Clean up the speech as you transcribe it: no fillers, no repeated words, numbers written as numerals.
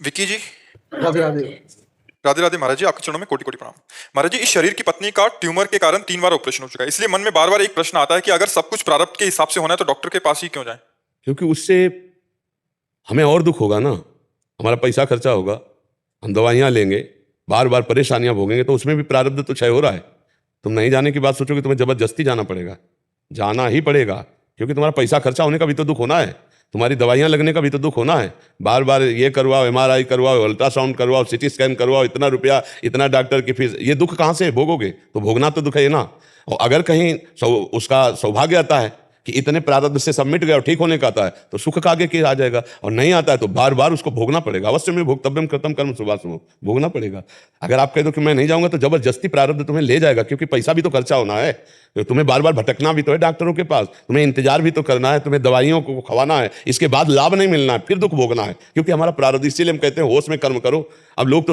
विकी जी, राधे राधे। राधे राधे महाराज जी, आपके चरणों में कोटि कोटि प्रणाम। महाराज जी, इस शरीर की पत्नी का ट्यूमर के कारण 3 बार ऑपरेशन हो चुका है, इसलिए मन में बार बार एक प्रश्न आता है कि अगर सब कुछ प्रारब्ध के हिसाब से होना है तो डॉक्टर के पास ही क्यों जाएं? क्योंकि उससे हमें और दुख होगा ना, हमारा पैसा खर्चा होगा, हम दवाइयाँ लेंगे, बार बार परेशानियां भोगेंगे, तो उसमें भी प्रारब्ध तो क्षय हो रहा है। तुम नहीं जाने की बात सोचोगे, तुम्हें जबरदस्ती जाना पड़ेगा, जाना ही पड़ेगा, क्योंकि तुम्हारा पैसा खर्चा होने का भी तो दुख होना है, तुम्हारी दवाइयाँ लगने का भी तो दुख होना है। बार बार ये करवाओ, MRI करवाओ, अल्ट्रासाउंड करवाओ, CT स्कैन करवाओ, इतना रुपया, इतना डॉक्टर की फीस, ये दुख कहाँ से भोगोगे? तो भोगना तो दुख है ना। और अगर कहीं उसका सौभाग्य आता है कि इतने प्रारब्ध से सब मिट गया और ठीक होने का आता है, तो सुख का आगे के आ जाएगा, और नहीं आता है तो बार बार उसको भोगना पड़ेगा। अवश्य में भोक्तव्यम कृतम कर्म शुभाशुभम, भोगना पड़ेगा। अगर आप कह दो कि मैं नहीं जाऊंगा, तो जबरदस्ती प्रारब्ध तुम्हें ले जाएगा, क्योंकि पैसा भी तो खर्चा होना है, तुम्हें बार बार भटकना भी तो है डॉक्टरों के पास, तुम्हें इंतजार भी तो करना है, तुम्हें दवाइयों को खवाना है, इसके बाद लाभ नहीं मिलना है, फिर दुख भोगना है, क्योंकि हमारा प्रारब्ध। इसीलिए हम कहते हैं होश में कर्म करो। अब लोग तो